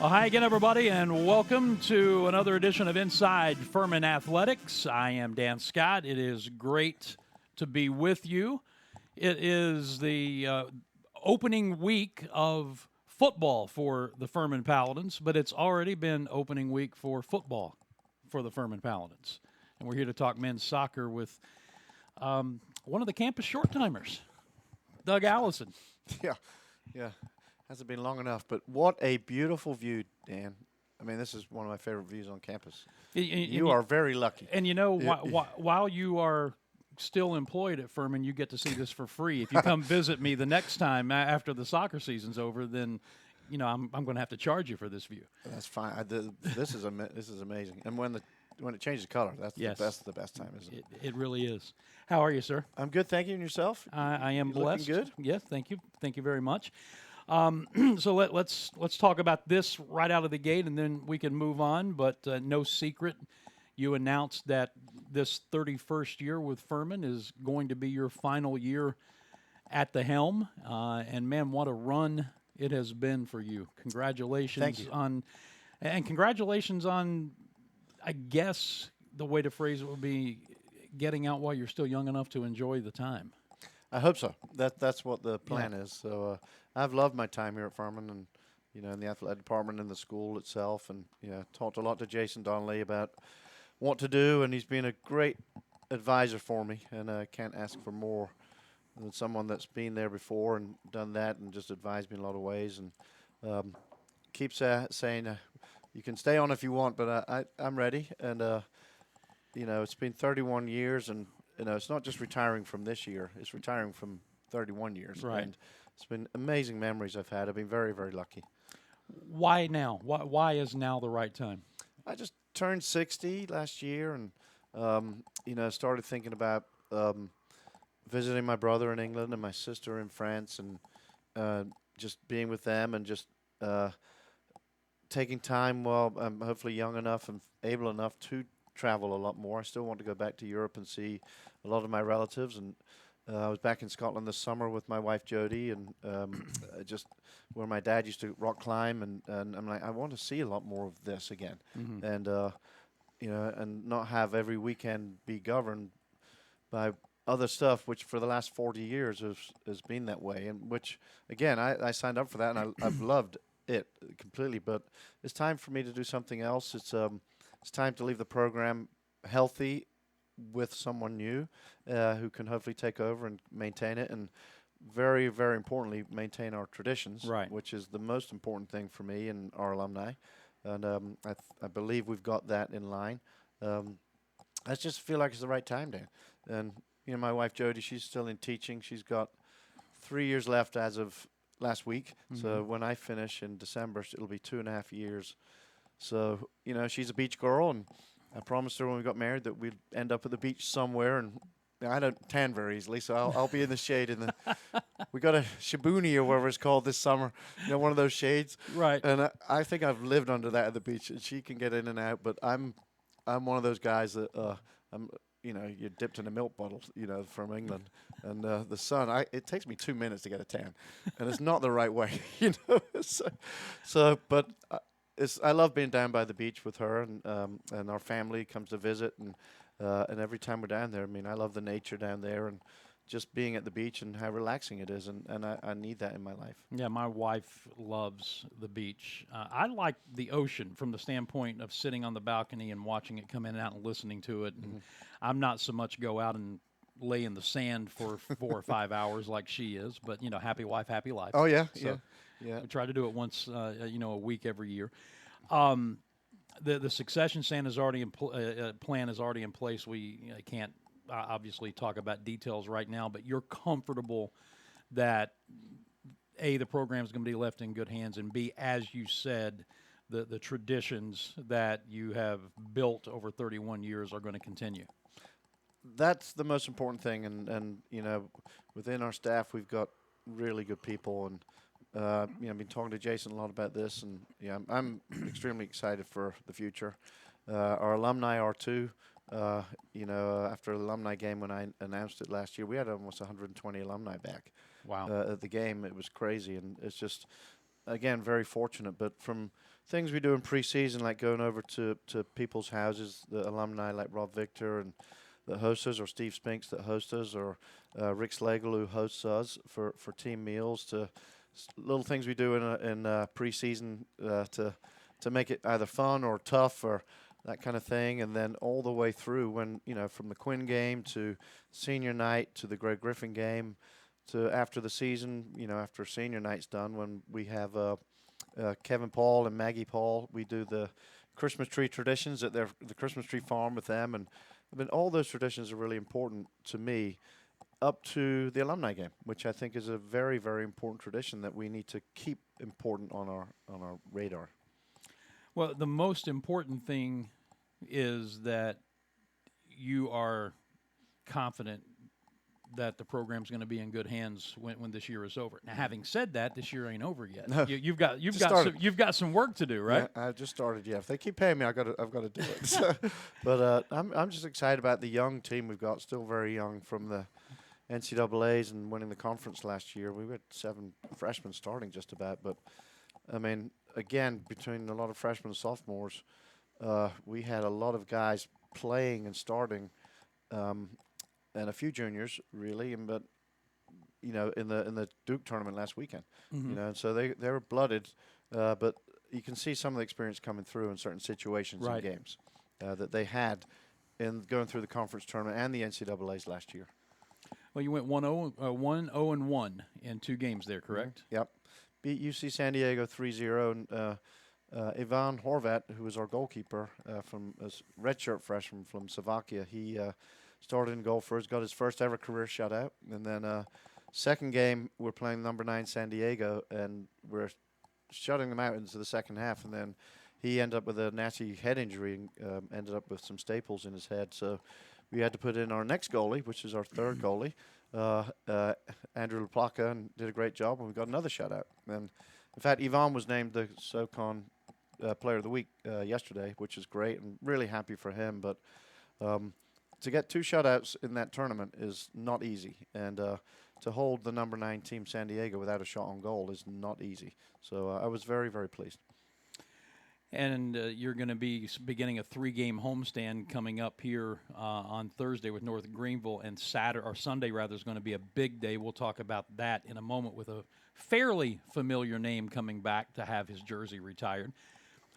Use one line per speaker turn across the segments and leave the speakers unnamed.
Well, hi again, everybody, and welcome to another edition of Inside Furman Athletics. I am Dan Scott. It is great to be with you. It is the opening week of football for the Furman Paladins, but it's already been opening week for football for the Furman Paladins. And we're here to talk men's soccer with one of the campus short-timers, Doug Allison.
Yeah. Hasn't been long enough, but what a beautiful view, Dan. I mean, this is one of my favorite views on campus. You are very lucky.
And you know, while you are still employed at Furman, you get to see this for free. If you come visit me the next time after the soccer season's over, then you know I'm going to have to charge you for this view.
That's fine. This is amazing. And when it changes color, that's the best time, isn't it?
It really is. How are you, sir?
I'm good, thank you. And yourself?
I am blessed.
Looking good?
Yes, thank you. Thank you very much. So let's talk about this right out of the gate, and then we can move on. But no secret, you announced that this 31st year with Furman is going to be your final year at the helm. And man, what a run it has been for you! Congratulations.
Thank you.
Congratulations on, I guess the way to phrase it would be, getting out while you're still young enough to enjoy the time.
I hope so. That's what the plan is. So I've loved my time here at Furman, and in the athletic department and the school itself, and talked a lot to Jason Donnelly about what to do, and he's been a great advisor for me, and I can't ask for more than someone that's been there before and done that and just advised me in a lot of ways, and keeps saying you can stay on if you want, but I'm ready, and it's been 31 years, and it's not just retiring from this year; it's retiring from 31 years.
Right.
And it's been amazing memories I've had. I've been very, very lucky.
Why now? Why is now the right time?
I just turned 60 last year, and started thinking about visiting my brother in England and my sister in France, and just being with them, and just taking time while I'm hopefully young enough and able enough to travel a lot more. I still want to go back to Europe and see a lot of my relatives, and I was back in Scotland this summer with my wife Jody, and just where my dad used to rock climb, and I'm like, I want to see a lot more of this again, and and not have every weekend be governed by other stuff, which for the last 40 years has been that way, and which again I signed up for that, and I've loved it completely, but it's time for me to do something else. It's time to leave the program healthy with someone new who can hopefully take over and maintain it, and very, very importantly, maintain our traditions,
right,
which is the most important thing for me and our alumni. And I believe we've got that in line. I just feel like it's the right time, Dan. And, my wife, Jody, she's still in teaching. She's got 3 years left as of last week. So when I finish in December, it'll be 2.5 years. So, she's a beach girl, and I promised her when we got married that we'd end up at the beach somewhere, and I don't tan very easily, so I'll be in the shade. We got a Shibuni or whatever it's called this summer, one of those shades.
Right.
And I think I've lived under that at the beach, and she can get in and out, but I'm one of those guys that you're dipped in a milk bottle, from England, and the sun. It takes me 2 minutes to get a tan, and it's not the right way, But. I love being down by the beach with her, and our family comes to visit, and every time we're down there, I mean, I love the nature down there, and just being at the beach and how relaxing it is, and I need that in my life.
Yeah, my wife loves the beach. I like the ocean from the standpoint of sitting on the balcony and watching it come in and out and listening to it, and I'm not so much go out and lay in the sand for 4 or 5 hours like she is, but happy wife, happy life.
Oh yeah,
so
yeah.
We try to do it once, a week every year. The succession plan is already in place. We can't obviously talk about details right now, but you're comfortable that A, the program is going to be left in good hands, and B, as you said, the traditions that you have built over 31 years are going to continue.
That's the most important thing, and within our staff we've got really good people, and I've been talking to Jason a lot about this, and I'm extremely excited for the future. Our alumni are too. After the alumni game, when I announced it last year, we had almost 120 alumni back.
Wow.
At the game. It was crazy, and it's just, again, very fortunate. But from things we do in preseason, like going over to people's houses, the alumni like Rob Victor and that hosts us, or Steve Spinks that hosts us, or Rick Slagle who hosts us for team meals, to little things we do in preseason to make it either fun or tough or that kind of thing, and then all the way through when, from the Quinn game to senior night to the Greg Griffin game to after the season, after senior night's done, when we have Kevin Paul and Maggie Paul, we do the Christmas tree traditions at the Christmas tree farm with them, and all those traditions are really important to me, up to the alumni game, which I think is a very, very important tradition that we need to keep important on our radar.
Well, the most important thing is that you are confident that the program's going to be in good hands when this year is over. Now, having said that, this year ain't over yet.
No,
you've got some work to do, right?
Yeah, I just started. Yeah, if they keep paying me, I've got to do it. So, but I'm just excited about the young team we've got, still very young, from the NCAA's and winning the conference last year. We had 7 freshmen starting just about, but I mean, again, between a lot of freshmen and sophomores, we had a lot of guys playing and starting, and a few juniors really, but in the Duke tournament last weekend, and so they were blooded, but you can see some of the experience coming through in certain situations and games that they had in going through the conference tournament and the NCAA's last year.
Well, you went 1-0-1 in 2 games there, correct?
Mm-hmm. Yep. Beat UC San Diego 3-0, and Ivan Horvat, who was our goalkeeper from a redshirt freshman from Slovakia, he started in goal for us, got his first ever career shutout, and then second game we're playing number 9 San Diego, and we're shutting them out into the second half, and then he ended up with a nasty head injury and ended up with some staples in his head, so we had to put in our next goalie, which is our third goalie, Andrew LaPlaca, and did a great job, and we got another shutout. And in fact, Ivan was named the SoCon Player of the Week yesterday, which is great, and really happy for him. But to get 2 shutouts in that tournament is not easy, and to hold the number 9 team San Diego without a shot on goal is not easy. So I was very, very pleased.
And you're going to be beginning a 3-game homestand coming up here on Thursday with North Greenville, and Sunday is going to be a big day. We'll talk about that in a moment with a fairly familiar name coming back to have his jersey retired.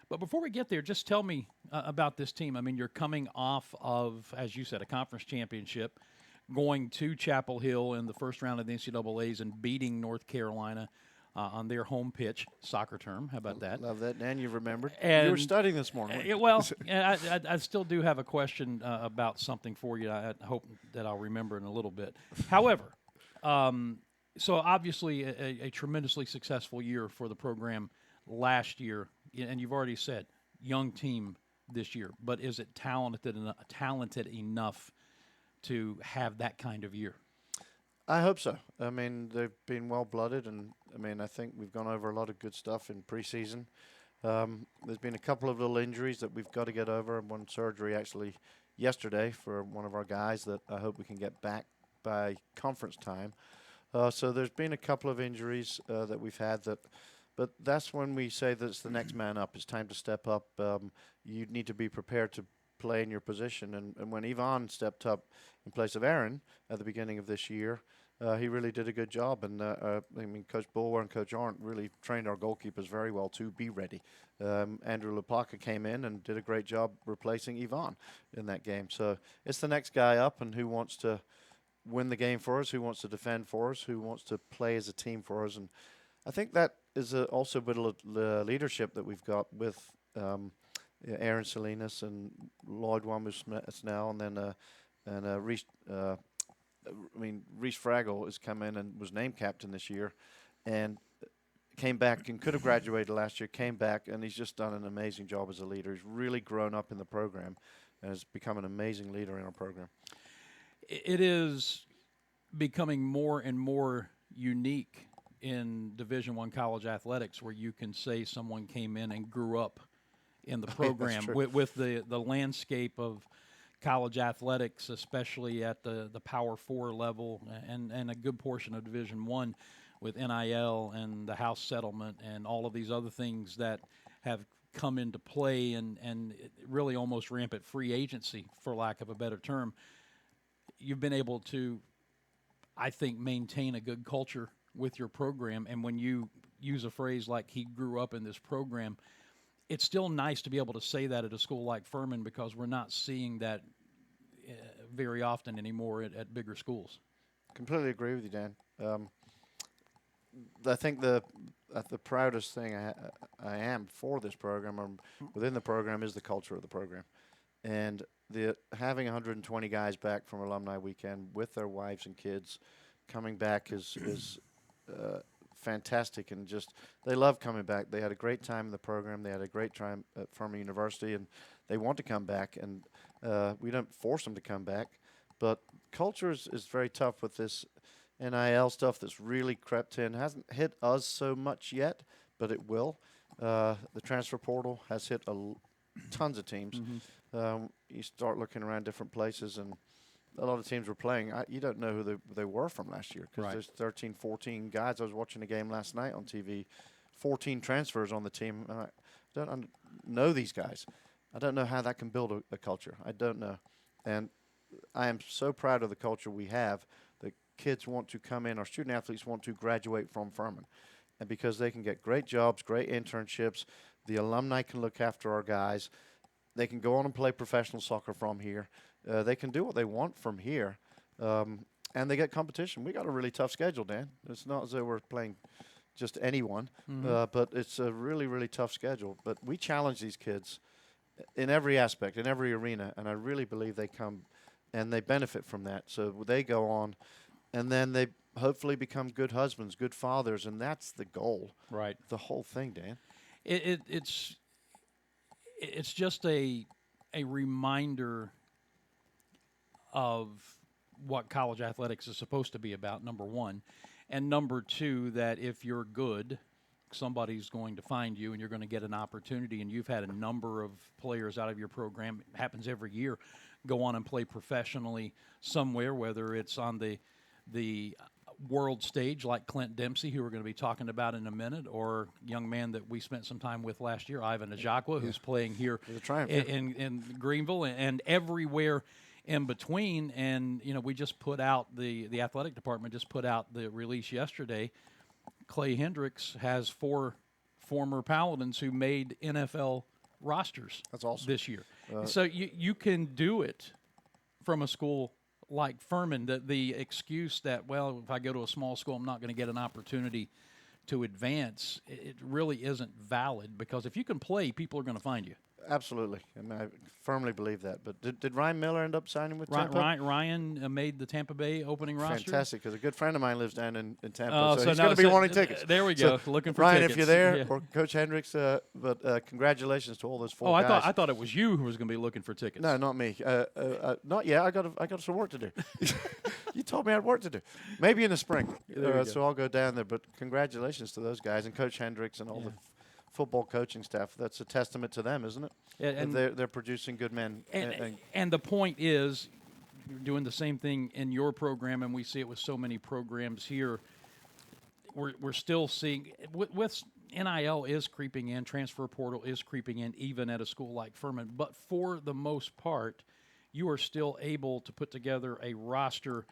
But before we get there, just tell me about this team. I mean, you're coming off of, as you said, a conference championship, going to Chapel Hill in the first round of the NCAA's and beating North Carolina on their home pitch, soccer term. How about that?
Love that, and you remembered.
And
you were studying this morning.
I still do have a question about something for you. I hope that I'll remember in a little bit. However, so obviously a tremendously successful year for the program last year, and you've already said young team this year. But is it talented enough to have that kind of year?
I hope so. I mean, they've been well-blooded, and I think we've gone over a lot of good stuff in preseason. There's been a couple of little injuries that we've got to get over, and one surgery actually yesterday for one of our guys that I hope we can get back by conference time. So there's been a couple of injuries that we've had but that's when we say that it's the next man up. It's time to step up. You need to be prepared to play in your position, and when Ivan stepped up in place of Aaron at the beginning of this year, he really did a good job, and Coach Bulwer and Coach Arndt really trained our goalkeepers very well to be ready. Andrew LaPlaca came in and did a great job replacing Ivan in that game. So it's the next guy up, and who wants to win the game for us, who wants to defend for us, who wants to play as a team for us. And I think that is also a bit of the leadership that we've got with Aaron Salinas and Lloyd Wamu-Snell, and then Reese. Reese Fraggle has come in and was named captain this year, and came back and could have graduated last year. Came back, and he's just done an amazing job as a leader. He's really grown up in the program, and has become an amazing leader in our program.
It is becoming more and more unique in Division I college athletics, where you can say someone came in and grew up in the program with the landscape of college athletics, especially at the Power 4 level, and a good portion of Division I with NIL and the House settlement and all of these other things that have come into play and really almost rampant free agency, for lack of a better term, you've been able to, I think, maintain a good culture with your program. And when you use a phrase like he grew up in this program, it's still nice to be able to say that at a school like Furman, because we're not seeing that very often anymore at bigger schools.
Completely agree with you, Dan. I think the proudest thing I am for this program, or within the program, is the culture of the program, and having 120 guys back from alumni weekend with their wives and kids coming back is fantastic, and just they love coming back. They had a great time in the program. They had a great time at Furman University, and they want to come back. And we don't force them to come back, but culture is very tough with this NIL stuff that's really crept in. Hasn't hit us so much yet, but it will. The transfer portal has hit tons of teams. You start looking around different places, and a lot of teams were playing. You don't know who they were from last year, because there's 13, 14 guys. I was watching a game last night on TV, 14 transfers on the team. And I don't know these guys. I don't know how that can build a culture. I don't know. And I am so proud of the culture we have. The kids want to come in. Our student athletes want to graduate from Furman, and because they can get great jobs, great internships, the alumni can look after our guys. They can go on and play professional soccer from here. They can do what they want from here, and they get competition. We got a really tough schedule, Dan. It's not as though we're playing just anyone, but it's a really, really tough schedule. But we challenge these kids in every aspect, in every arena, and I really believe they come and they benefit from that. So they go on, and then they hopefully become good husbands, good fathers, and that's the goal.
Right.
The whole thing, Dan.
It's just a reminder of what college athletics is supposed to be about, number one. And number two, that if you're good, somebody's going to find you and you're going to get an opportunity. And you've had a number of players out of your program, it happens every year, go on and play professionally somewhere, whether it's on the world stage like Clint Dempsey, who we're going to be talking about in a minute, or a young man that we spent some time with last year, Ivan Ajakwa, who's playing here in Greenville and everywhere in between. And, you know, we just put out, the athletic department just put out the release yesterday. Clay Hendricks has 4 former Paladins who made NFL rosters.
That's awesome.
This year. So you can do it from a school like Furman. The excuse that, well, if I go to a small school, I'm not going to get an opportunity to advance, it really isn't valid, because if you can play, people are going to find you.
Absolutely. I mean, I firmly believe that. But did Ryan Miller end up signing with Tampa?
Ryan made the Tampa Bay opening roster.
Fantastic, because a good friend of mine lives down in Tampa,
so
he's going to be wanting tickets.
There we go. So looking for
Ryan,
tickets.
if you're there, or Coach Hendricks, but congratulations to all those 4 guys.
I thought it was you who was going to be looking for tickets.
No, not me. Not yet. I got some work to do. You told me I had work to do. Maybe in the spring. So I'll go down there. But congratulations to those guys and Coach Hendricks and all the football coaching staff. That's a testament to them, isn't it? And they're producing good men.
And the point is, you're doing the same thing in your program, and we see it with so many programs here. We're still seeing with NIL is creeping in, transfer portal is creeping in, even at a school like Furman. But for the most part, you are still able to put together a roster,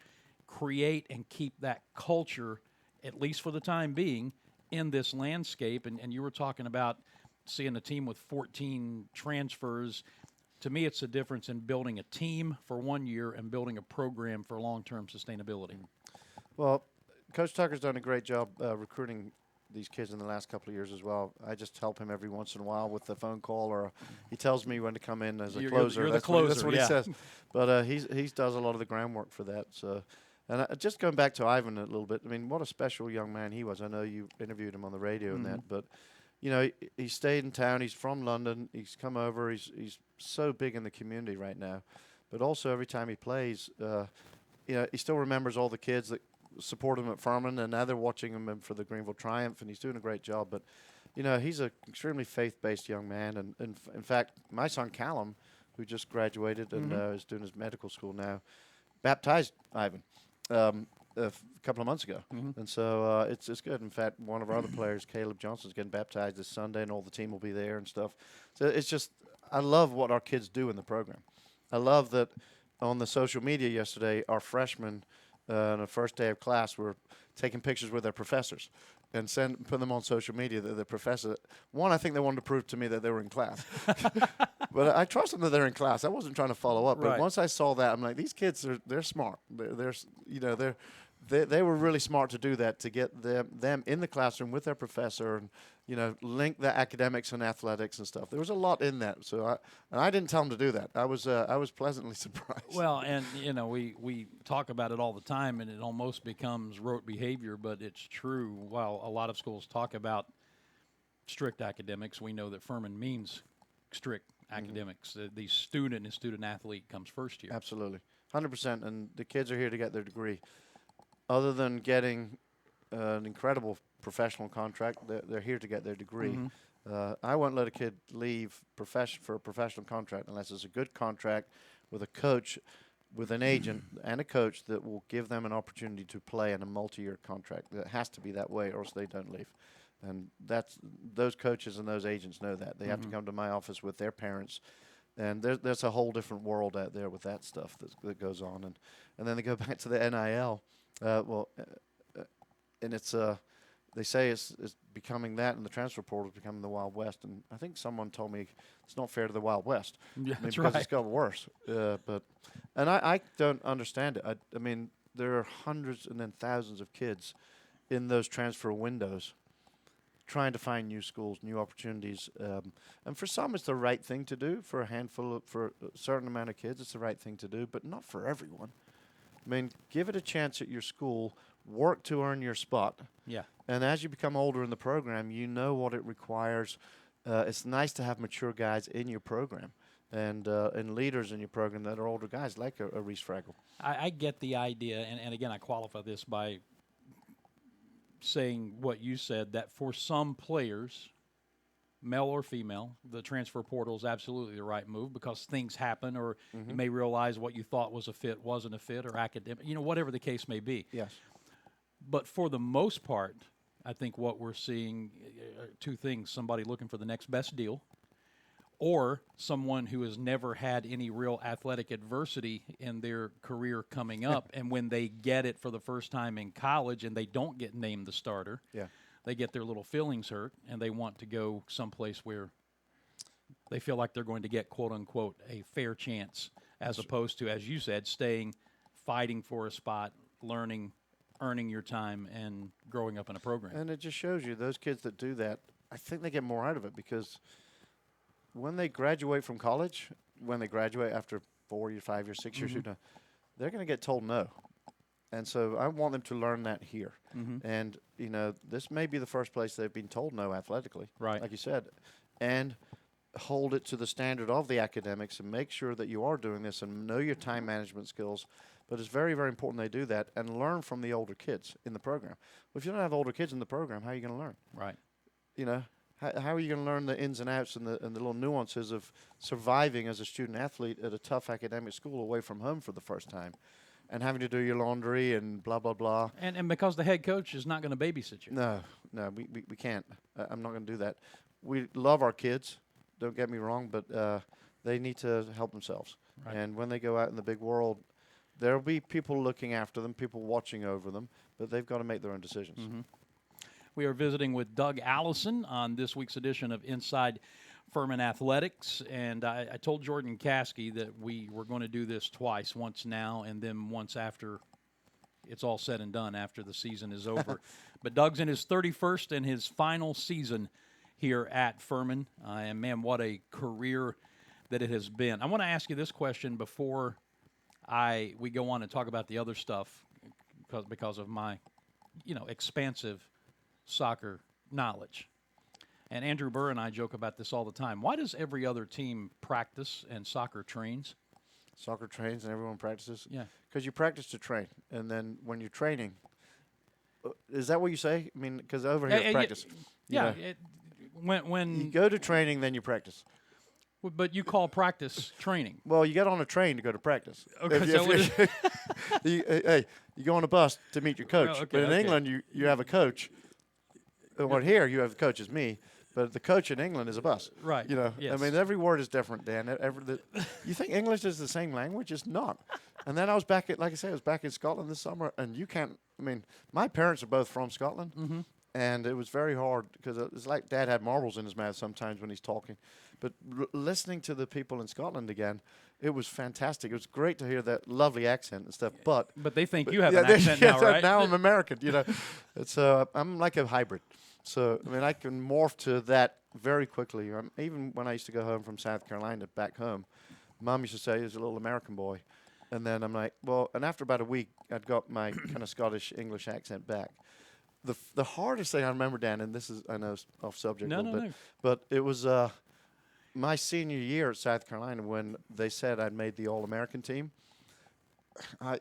create and keep that culture, at least for the time being, in this landscape. And you were talking about seeing a team with 14 transfers. To me, it's the difference in building a team for 1 year and building a program for long-term sustainability.
Well, Coach Tucker's done a great job recruiting these kids in the last couple of years as well. I just help him every once in a while with a phone call, or he tells me when to come in as a closer.
You're the closer.
That's what he says. But he does a lot of the groundwork for that. So, and just going back to Ivan a little bit, I mean, what a special young man he was. I know you interviewed him on the radio and that, but you know, he stayed in town. He's from London. He's come over. He's so big in the community right now. But also every time he plays, you know, he still remembers all the kids that support him at Furman, and now they're watching him for the Greenville Triumph, and he's doing a great job. But, you know, he's an extremely faith-based young man. And in fact, my son Callum, who just graduated and is doing his medical school now, baptized Ivan. a couple of months ago. And so it's good. In fact, one of our other players, Caleb Johnson's getting baptized this Sunday, and all the team will be there and stuff. So it's just, I love what our kids do in the program. I love that on the social media yesterday, our freshmen on the first day of class were taking pictures with their professors and putting them on social media. The professor, one, I think they wanted to prove to me that they were in class. But I trust them that they're in class. I wasn't trying to follow up. But
Right.
once I saw that, I'm like, these kids they're smart. They were really smart to do that, to get them in the classroom with their professor and, link the academics and athletics and stuff. There was a lot in that. So I didn't tell them to do that. I was pleasantly surprised.
Well, and we talk about it all the time, and it almost becomes rote behavior, but it's true. While a lot of schools talk about strict academics, we know that Furman means strict academics. The student and student athlete comes first here.
Absolutely, 100%. And the kids are here to get their degree. Other than getting an incredible professional contract, they're here to get their degree. I won't let a kid leave for a professional contract unless it's a good contract with a coach, with an agent and a coach that will give them an opportunity to play in a multi-year contract. It has to be that way, or else they don't leave. And those coaches and those agents know that. They have to come to my office with their parents. And there's a whole different world out there with that stuff that goes on. And then they go back to the NIL. And it's they say it's becoming that, and the transfer portal is becoming the Wild West. And I think someone told me it's not fair to the Wild West.
Yeah, that's
because
right.
it's got worse. And I don't understand it. I mean, there are hundreds and then thousands of kids in those transfer windows trying to find new schools, new opportunities. And for some, it's the right thing to do. For a certain amount of kids, it's the right thing to do, but not for everyone. I mean, give it a chance at your school, work to earn your spot.
Yeah.
And as you become older in the program, you know what it requires. It's nice to have mature guys in your program and leaders in your program that are older guys, like a Reese Fraggle.
I get the idea, and again, I qualify this by saying what you said, that for some players, male or female, the transfer portal is absolutely the right move because things happen, or you may realize what you thought was a fit wasn't a fit, or academic, whatever the case may be.
Yes.
But for the most part, I think what we're seeing are two things: somebody looking for the next best deal, or someone who has never had any real athletic adversity in their career coming up, and when they get it for the first time in college and they don't get named the starter, they get their little feelings hurt, and they want to go someplace where they feel like they're going to get, quote-unquote, a fair chance, as opposed to, as you said, fighting for a spot, learning, earning your time, and growing up in a program.
And it just shows you those kids that do that, I think they get more out of it, because when they graduate from college, when they graduate after 4 years, 5 years, 6 years, they're going to get told no. And so I want them to learn that here. And, this may be the first place they've been told no athletically,
Right.
like you said, and hold it to the standard of the academics and make sure that you are doing this and know your time management skills. But it's very, very important they do that and learn from the older kids in the program. Well, if you don't have older kids in the program, how are you going to learn?
Right.
How are you going to learn the ins and outs and the little nuances of surviving as a student athlete at a tough academic school away from home for the first time, and having to do your laundry and blah, blah, blah?
And because the head coach is not going to babysit you.
No, we can't. I'm not going to do that. We love our kids, don't get me wrong, but they need to help themselves.
Right.
And when they go out in the big world, there'll be people looking after them, people watching over them, but they've got to make their own decisions.
We are visiting with Doug Allison on this week's edition of Inside Furman Athletics, and I told Jordan Caskey that we were going to do this twice, once now and then once after it's all said and done, after the season is over. But Doug's in his 31st and his final season here at Furman, and man, what a career that it has been. I want to ask you this question before we go on and talk about the other stuff, because of my expansive soccer knowledge. And Andrew Burr and I joke about this all the time. Why does every other team practice and soccer trains?
Soccer trains and everyone practices?
Yeah.
Because you practice to train, and then when you're training, is that what you say? I mean, because over here it's practice.
Yeah. When
you go to training, then you practice.
But you call practice training.
Well, you get on a train to go to practice.
Okay,
If
so
you go on a bus to meet your coach.
Oh, okay,
but in
okay.
England, you have a coach. Or here, you have the coach as me. But the coach in England is a bus.
Right,
You know, I
yes.
mean, every word is different, Dan. You think English is the same language? It's not. And then I was back like I said, I was back in Scotland this summer, and you can't. I mean, my parents are both from Scotland, and it was very hard because it's like Dad had marbles in his mouth sometimes when he's talking. But listening to the people in Scotland again, it was fantastic. It was great to hear that lovely accent and stuff. But
they think you have an accent now, right?
Now I'm American. You know, it's I'm like a hybrid. So I mean, I can morph to that very quickly. Even when I used to go home from South Carolina back home, Mom used to say, "He's a little American boy," and then I'm like, "Well." And after about a week, I'd got my kind of Scottish English accent back. The hardest thing I remember, Dan, and this is I know it's off subject a little bit, but it was my senior year at South Carolina when they said I'd made the All-American team. I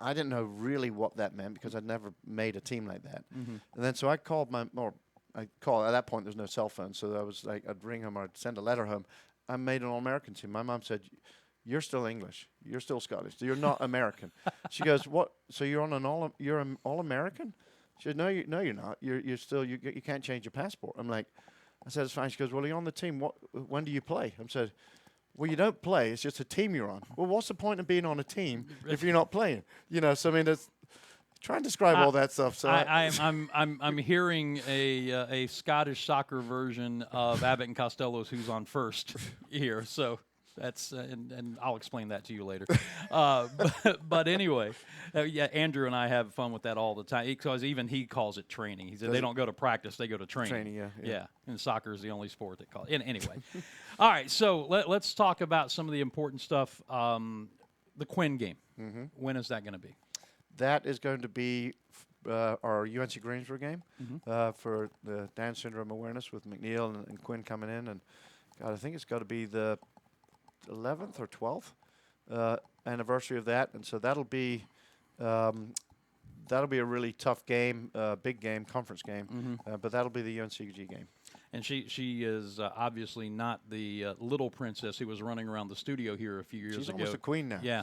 didn't know really what that meant because I'd never made a team like that. And then so I called at that point there's no cell phone, so I was like I'd ring home or I'd send a letter home. I made an All-American team. My mom said, "You're still English. You're still Scottish. You're not American." She goes, "What? So you're an All-American?" She said, "No, you're not. You're still you can't change your passport." I'm like, I said, "It's fine." She goes, "Well, you're on the team. When do you play?" I said, "Well, you don't play. It's just a team you're on." Well, what's the point of being on a team if you're not playing? You know, so I mean, it's try and describe all that stuff. So
I'm hearing a Scottish soccer version of Abbott and Costello's "Who's on First" here. So that's and I'll explain that to you later. But anyway, yeah, Andrew and I have fun with that all the time because even he calls it training. He said they don't go to practice; they go to training.
Training, yeah.
And soccer is the only sport that calls. Anyway, all right. So let's talk about some of the important stuff. The Quinn game. When is that going to be?
That is going to be our UNC Greensboro game for the Down syndrome awareness with McNeil and Quinn coming in, and God, I think it's got to be the 11th or 12th anniversary of that, and so that'll be a really tough game, big game, conference game, but that'll be the UNCG game.
And she is obviously not the little princess who was running around the studio here a few years ago.
She's almost a queen now.
Yeah.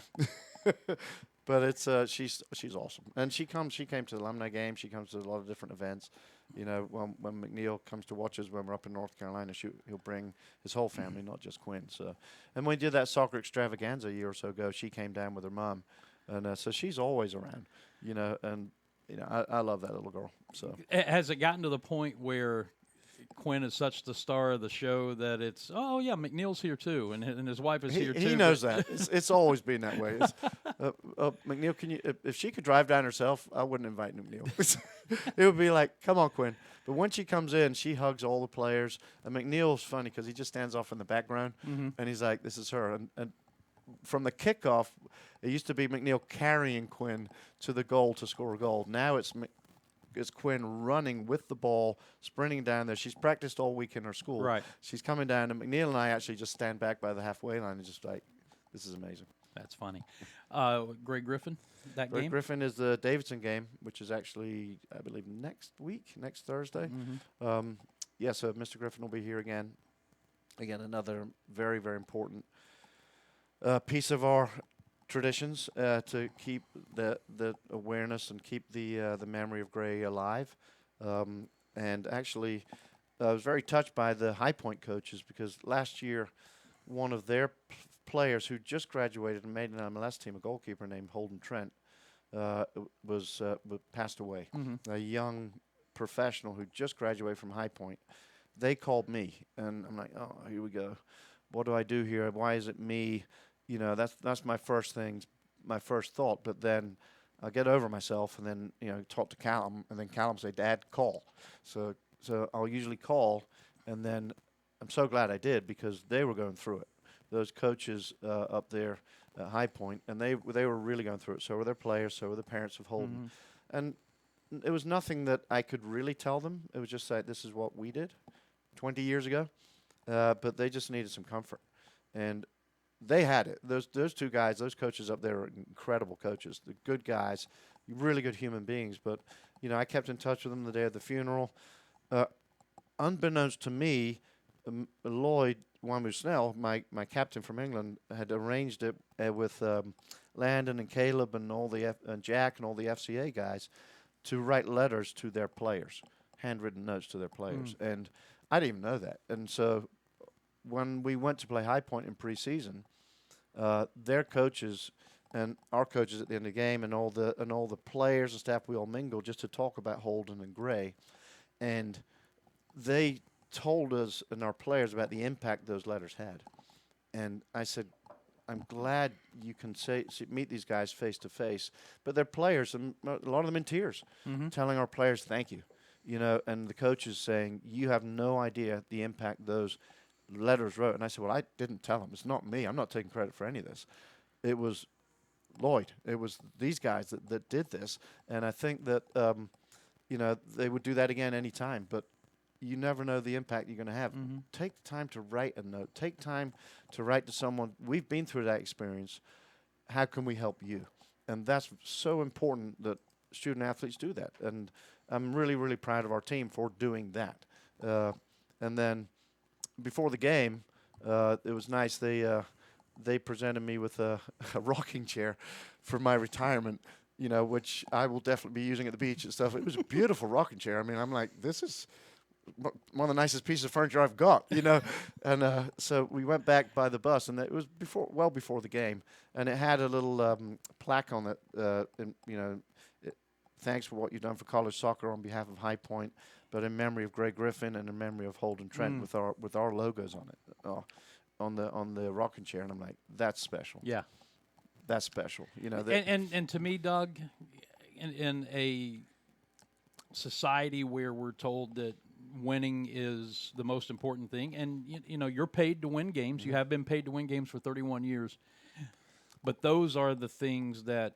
But it's she's awesome, and she came to the alumni game. She comes to a lot of different events. You know, when McNeil comes to watch us when we're up in North Carolina, he'll bring his whole family, not just Quinn. So, and when we did that soccer extravaganza a year or so ago, she came down with her mom, and so she's always around. You know, and you know I love that little girl. So
has it gotten to the point where Quinn is such the star of the show that it's, oh, yeah, McNeil's here too, and his wife is here too.
He knows that. It's always been that way. McNeil, can you? If she could drive down herself, I wouldn't invite McNeil. It would be like, come on, Quinn. But when she comes in, she hugs all the players. And McNeil's funny because he just stands off in the background, and he's like, this is her. And from the kickoff, it used to be McNeil carrying Quinn to the goal to score a goal. Now it's Quinn running with the ball, sprinting down there. She's practiced all week in her school.
Right.
She's coming down, and McNeil and I actually just stand back by the halfway line and just like, this is amazing.
That's funny. Greg Griffin, that
Greg
game?
Griffin is the Davidson game, which is actually, I believe, next Thursday. So Mr. Griffin will be here again. Again, another very, very important piece of our traditions to keep the awareness and keep the memory of Gray alive. And actually, I was very touched by the High Point coaches because last year, one of their players who just graduated and made an MLS team, a goalkeeper named Holden Trent, was passed away. A young professional who just graduated from High Point. They called me, and I'm like, oh, here we go. What do I do here? Why is it me? You know, that's my first thing, my first thought. But then I get over myself, and then talk to Callum, and then Callum say, "Dad, call." So I'll usually call, and then I'm so glad I did because they were going through it. Those coaches up there at High Point, and they were really going through it. So were their players, so were the parents of Holden, and it was nothing that I could really tell them. It was just like, this is what we did 20 years ago, but they just needed some comfort, and they had it. Those two guys, those coaches up there are incredible coaches. They're good guys, really good human beings. But I kept in touch with them the day of the funeral. Unbeknownst to me, Lloyd Wamu Snell, my captain from England, had arranged it with Landon and Caleb and and Jack and all the FCA guys to write letters to their players, handwritten notes to their players. And I didn't even know that. And so when we went to play High Point in preseason, their coaches and our coaches at the end of the game and all the players and staff, we all mingled just to talk about Holden and Gray. And they told us and our players about the impact those letters had. And I said, I'm glad you can meet these guys face to face, but they're players, and a lot of them in tears, telling our players thank you, and the coaches saying, you have no idea the impact those letters wrote. And I said, well, I didn't tell them. It's not me. I'm not taking credit for any of this. It was Lloyd. It was these guys that did this, and I think that they would do that again any time, but you never know the impact you're going to have. Take time to write a note. Take time to write to someone. We've been through that experience. How can we help you? And that's so important that student athletes do that. And I'm really, really proud of our team for doing that. And then before the game, it was nice. They presented me with a rocking chair for my retirement, which I will definitely be using at the beach and stuff. It was a beautiful rocking chair. I mean, I'm like, this is one of the nicest pieces of furniture I've got, And so we went back by the bus, and it was well before the game, and it had a little plaque on it, thanks for what you've done for college soccer on behalf of High Point, but in memory of Greg Griffin and in memory of Holden Trent with our logos on it, on the rocking chair, and I'm like, that's special.
Yeah,
that's special.
And to me, Doug, in a society where we're told that winning is the most important thing, and you're paid to win games. You have been paid to win games for 31 years, but those are the things that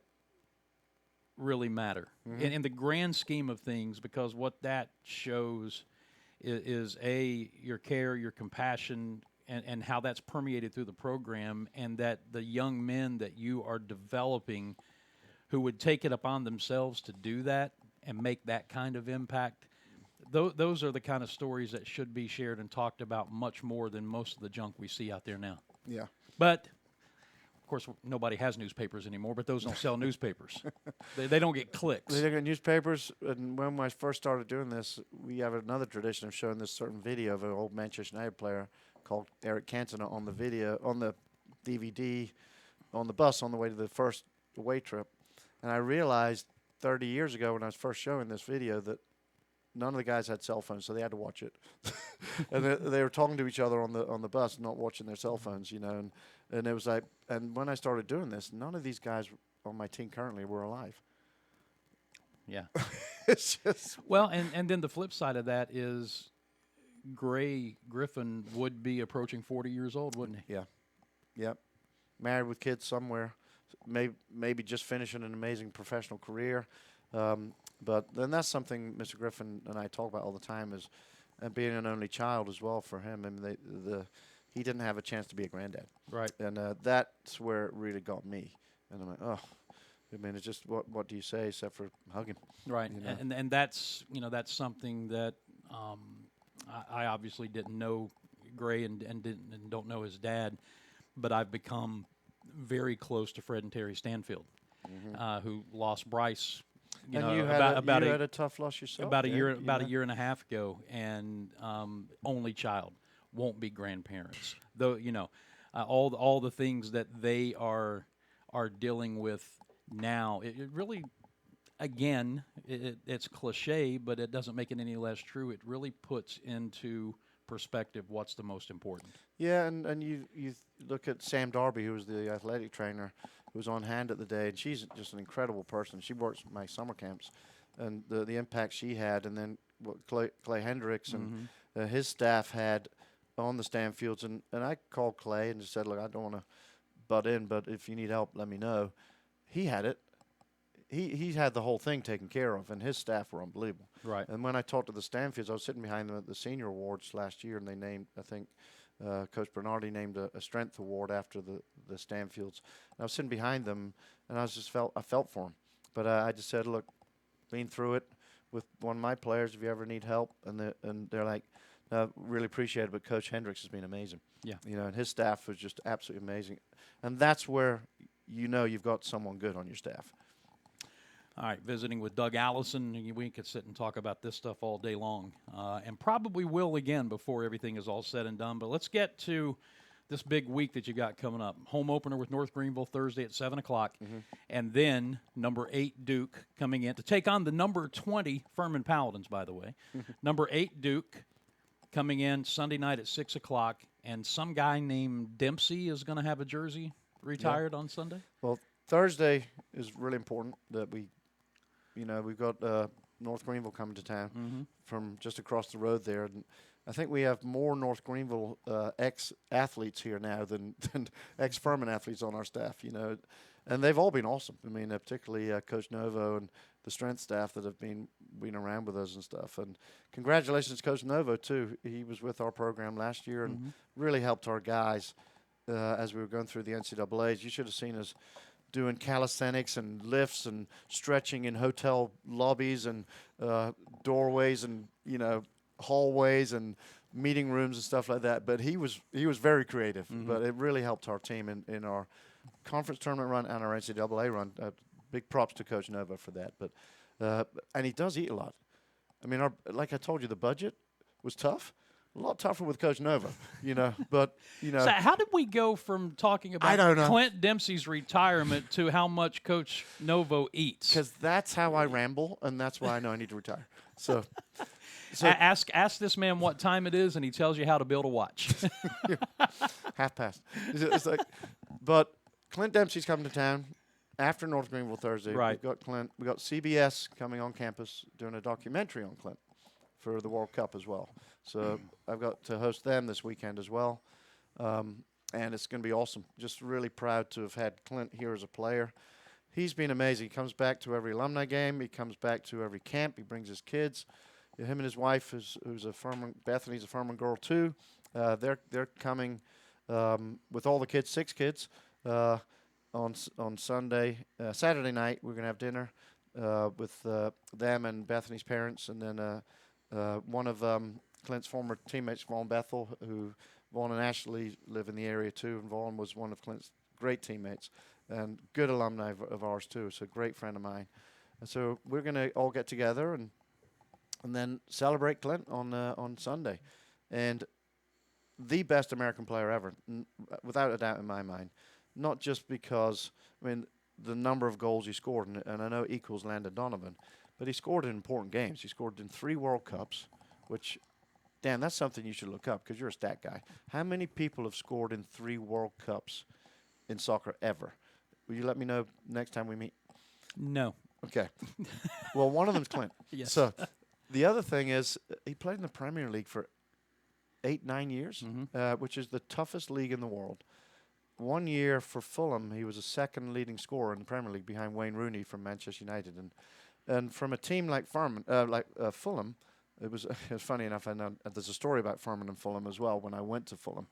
really matter in the grand scheme of things, because what that shows is your care, your compassion, and how that's permeated through the program, and that the young men that you are developing who would take it upon themselves to do that and make that kind of impact, those are the kind of stories that should be shared and talked about much more than most of the junk we see out there now.
Yeah.
But, of course, nobody has newspapers anymore, but those don't sell newspapers. They don't get clicks.
They don't get newspapers. And when I first started doing this, we have another tradition of showing this certain video of an old Manchester United player called Eric Cantona on the video, on the DVD, on the bus on the way to the first away trip. And I realized 30 years ago when I was first showing this video that none of the guys had cell phones, so they had to watch it. And they were talking to each other on the bus, not watching their cell phones, And it was like, and when I started doing this, none of these guys on my team currently were alive.
Yeah.
It's just
well, and then the flip side of that is Gray Griffin would be approaching 40 years old, wouldn't he?
Yeah. Yep. Married with kids somewhere, maybe just finishing an amazing professional career. But then that's something Mr. Griffin and I talk about all the time is being an only child as well for him. I mean, he didn't have a chance to be a granddad.
Right.
And that's where it really got me. And I'm like, oh, I mean, it's just what do you say except for hug him?
Right. And that's, that's something that I obviously didn't know Gray and don't know his dad, but I've become very close to Fred and Terry Stanfield, who lost Bryce.
You had a tough loss yourself.
About a year and a half ago, and only child, won't be grandparents. Though all the things that they are dealing with now, it really, again, it's cliche, but it doesn't make it any less true. It really puts into perspective what's the most important.
Yeah, and you look at Sam Darby, who was the athletic trainer, who was on hand at the day, and she's just an incredible person. She works at my summer camps, and the impact she had, and then what Clay Hendricks and his staff had on the Stanfields, and I called Clay and just said, look, I don't want to butt in, but if you need help, let me know. He had it. He had the whole thing taken care of, and his staff were unbelievable.
Right.
And when I talked to the Stanfields, I was sitting behind them at the senior awards last year, and they named, I think, Coach Bernardi named a strength award after the Stanfields. And I was sitting behind them, and I felt for them. But I just said, look, been through it with one of my players. If you ever need help, and they're like, really appreciate it, but Coach Hendricks has been amazing.
Yeah.
And his staff was just absolutely amazing. And that's where you've got someone good on your staff.
All right, visiting with Doug Allison. We could sit and talk about this stuff all day long, and probably will again before everything is all said and done. But let's get to this big week that you got coming up. Home opener with North Greenville Thursday at 7 o'clock, and then number 8 Duke coming in to take on the number 20 Furman Paladins, by the way. Number 8 Duke coming in Sunday night at 6 o'clock, and some guy named Dempsey is going to have a jersey retired on Sunday?
Well, Thursday is really important that we've got North Greenville coming to town from just across the road there. And I think we have more North Greenville ex-athletes here now than ex-Furman athletes on our staff, And they've all been awesome. I mean, particularly Coach Novo and the strength staff that have been around with us and stuff. And congratulations, Coach Novo, too. He was with our program last year and really helped our guys as we were going through the NCAAs. You should have seen us doing calisthenics and lifts and stretching in hotel lobbies and doorways and hallways and meeting rooms and stuff like that. But he was very creative. But it really helped our team in our conference tournament run and our NCAA run. Big props to Coach Nova for that. But and he does eat a lot. I mean, like I told you, the budget was tough. A lot tougher with Coach Nova, But
So how did we go from talking
I don't
about
know.
Clint Dempsey's retirement to how much Coach Novo eats?
Because that's how I ramble, and that's why I know I need to retire. So
ask this man what time it is, and he tells you how to build a watch.
half past. It's like, but Clint Dempsey's coming to town after North Greenville Thursday.
Right.
We've got Clint. We got CBS coming on campus doing a documentary on Clint for the World Cup as well. So I've got to host them this weekend as well. And it's going to be awesome. Just really proud to have had Clint here as a player. He's been amazing. He comes back to every alumni game. He comes back to every camp. He brings his kids. Him and his wife, who's a Furman, Bethany's a Furman girl too. They're coming with all the kids, 6 kids, on Sunday. Saturday night, we're going to have dinner with them and Bethany's parents, and then one of Clint's former teammates, Vaughn Bethel, who Vaughn and Ashley live in the area too, and Vaughn was one of Clint's great teammates and good alumni of ours too. So a great friend of mine. And so we're going to all get together and then celebrate Clint on Sunday, and the best American player ever, without a doubt in my mind. Not just because the number of goals he scored, and I know equals Landon Donovan, but he scored in important games. He scored in 3 World Cups, which, Dan, that's something you should look up because you're a stat guy. How many people have scored in 3 World Cups in soccer ever? Will you let me know next time we meet?
No.
Okay. Well, one of them's Clint.
Yes.
So the other thing is he played in the Premier League for 8-9 years, which is the toughest league in the world. 1 year for Fulham, he was a second leading scorer in the Premier League behind Wayne Rooney from Manchester United. And from a team like Fulham, it was funny enough. I know there's a story about Furman and Fulham as well when I went to Fulham.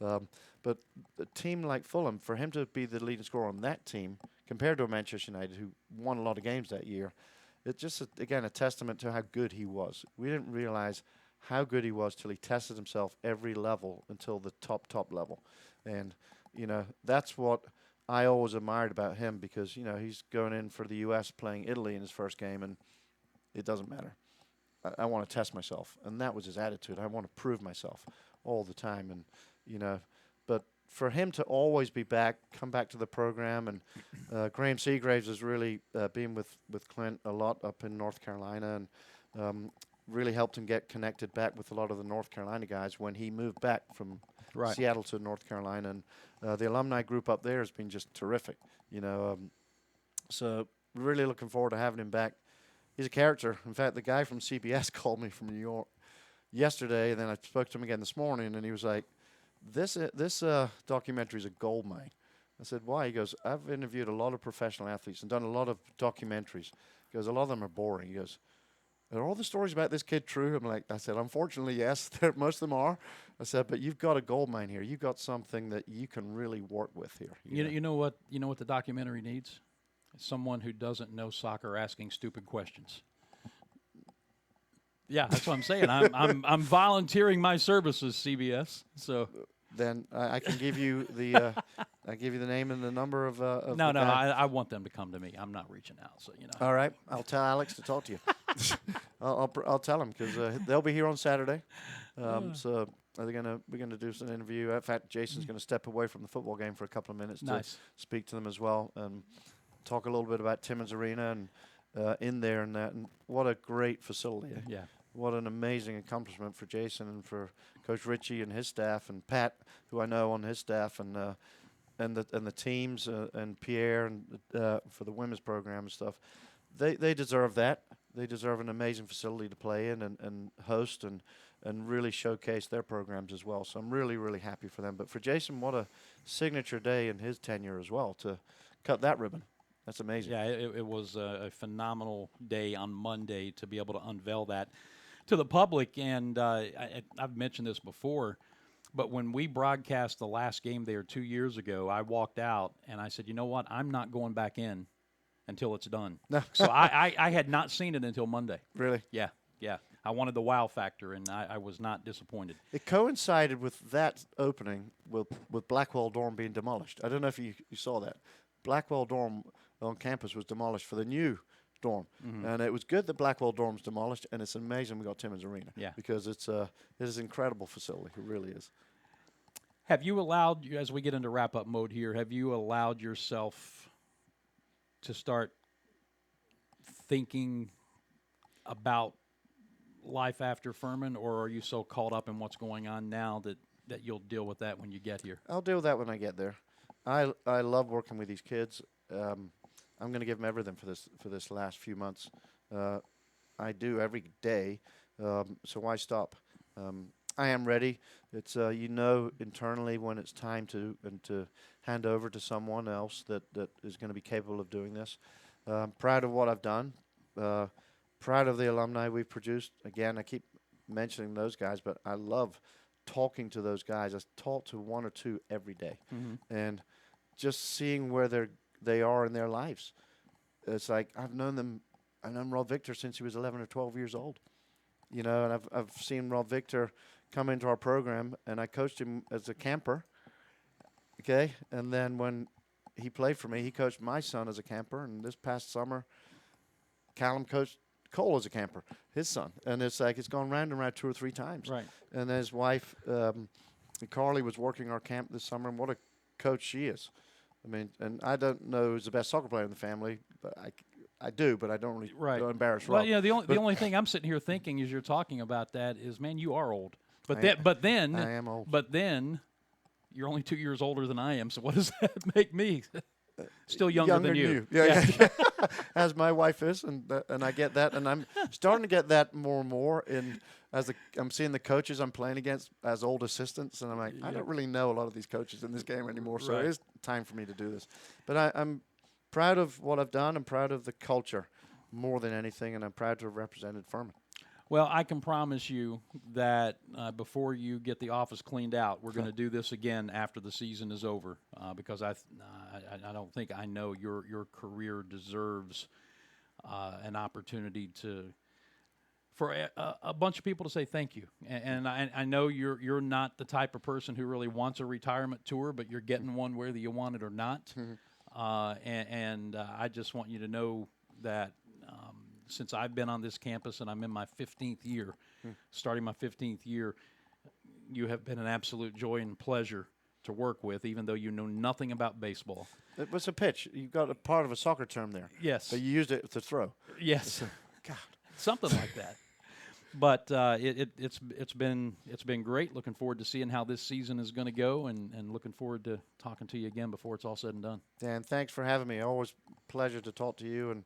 But a team like Fulham, for him to be the leading scorer on that team compared to a Manchester United who won a lot of games that year, it's just, again, a testament to how good he was. We didn't realize how good he was till he tested himself every level until the top level. And, that's what I always admired about him because, he's going in for the U.S. playing Italy in his first game, and it doesn't matter. I want to test myself, and that was his attitude. I want to prove myself all the time, and, but for him to always be back, come back to the program, and Graham Seagraves has really been with Clint a lot up in North Carolina, and really helped him get connected back with a lot of the North Carolina guys when he moved back from Seattle to North Carolina, and the alumni group up there has been just terrific, so really looking forward to having him back. He's a character. In fact, the guy from CBS called me from New York yesterday, and then I spoke to him again this morning, and he was like, this documentary is a gold mine. I said, why? He goes, I've interviewed a lot of professional athletes and done a lot of documentaries. He goes, a lot of them are boring. He goes, are all the stories about this kid true? I said, unfortunately, yes, most of them are. I said, but you've got a gold mine here. You've got something that you can really work with here.
You know what the documentary needs? Someone who doesn't know soccer asking stupid questions. Yeah, that's what I'm saying. I'm volunteering my services, CBS. So
Then I can give you the I give you the name and the number of
no,
the guy.
I want them to come to me. I'm not reaching out. So
All right, I'll tell Alex to talk to you. I'll tell him because they'll be here on Saturday. So we're gonna do some interview. In fact, Jason's gonna step away from the football game for a couple of minutes
Nice.
to speak to them as well and talk a little bit about Timmins Arena and in there and that. And what a great facility!
Yeah.
What an amazing accomplishment for Jason and for Coach Ritchie and his staff and Pat, who I know on his staff, and the teams and Pierre and for the women's program and stuff. They deserve that. They deserve an amazing facility to play in and host and really showcase their programs as well. So I'm really, really happy for them. But for Jason, what a signature day in his tenure as well to cut that ribbon. That's amazing.
Yeah, it was a phenomenal day on Monday to be able to unveil that to the public. And I've mentioned this before, but when we broadcast the last game there 2 years ago, I walked out and I said, you know what? I'm not going back in until it's done. So I had not seen it until Monday.
Really?
Yeah. I wanted the wow factor, and I was not disappointed.
It coincided with that opening with Blackwell Dorm being demolished. I don't know if you saw that. Blackwell Dorm on campus was demolished for the new dorm. And it was good that Blackwell Dorm's demolished, and it's amazing we got Timmins Arena.
Yeah.
Because it is an incredible facility. It really is.
Have you allowed, as we get into wrap-up mode here, have you allowed yourself to start thinking about life after Furman, or are you so caught up in what's going on now that you'll deal with that when you get here?
I'll deal with that when I get there. I love working with these kids. I'm going to give them everything for this last few months. I do every day, so why stop? I am ready. It's internally when it's time to hand over to someone else that is going to be capable of doing this. Proud of what I've done. Proud of the alumni we've produced. Again, I keep mentioning those guys, but I love talking to those guys. I talk to one or two every day, and just seeing where they are in their lives. It's like I've known Rob Victor since he was 11 or 12 years old, and I've seen Rob Victor come into our program, and I coached him as a camper. Okay, and then when he played for me, he coached my son as a camper, and this past summer, Callum coached Cole as a camper, his son, and it's like it's gone round and round 2 or 3 times.
Right.
And his wife, Carly, was working our camp this summer, and what a coach she is. I mean, and I don't know who's the best soccer player in the family, but I do, but I don't really don't embarrass Rob.
Well, the only thing I'm sitting here thinking as you're talking about that is, man, you are old. But then
I am old.
But then you're only 2 years older than I am. So what does that make me? Still younger than you.
Yeah. As my wife is, and I get that, and I'm starting to get that more and more. I'm seeing the coaches I'm playing against as old assistants, and I'm like, I don't really know a lot of these coaches in this game anymore. So it is time for me to do this. But I'm proud of what I've done. I'm proud of the culture more than anything, and I'm proud to have represented Furman.
Well, I can promise you that before you get the office cleaned out, we're going to do this again after the season is over, because I don't think I know your career deserves an opportunity for a bunch of people to say thank you. And I know you're not the type of person who really wants a retirement tour, but you're getting one whether you want it or not. And I just want you to know that since I've been on this campus and I'm in my 15th year, starting my 15th year, you have been an absolute joy and pleasure to work with, even though you know nothing about baseball.
It was a pitch. You got a part of a soccer term there.
Yes.
But you used it to throw.
Yes.
God.
Something like that. But it's been great. Looking forward to seeing how this season is going to go, and looking forward to talking to you again before it's all said and done.
Dan, thanks for having me. Always a pleasure to talk to you, and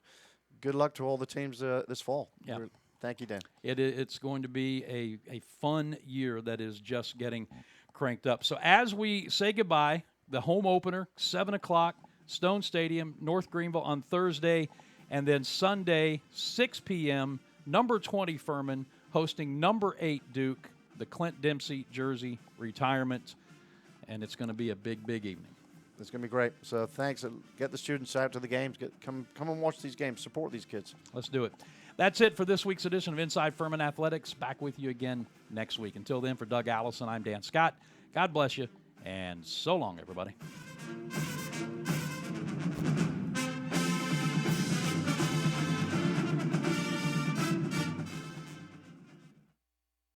good luck to all the teams this fall.
Yeah.
Thank you, Dan.
It's going to be a fun year that is just getting cranked up. So as we say goodbye, the home opener, 7 o'clock, Stone Stadium, North Greenville on Thursday, and then Sunday, 6 p.m., number 20 Furman hosting number 8 Duke, the Clint Dempsey jersey retirement, and it's going to be a big, big evening.
It's going to be great. So thanks. Get the students out to the games. Come and watch these games. Support these kids.
Let's do it. That's it for this week's edition of Inside Furman Athletics. Back with you again next week. Until then, for Doug Allison, I'm Dan Scott. God bless you, and so long, everybody.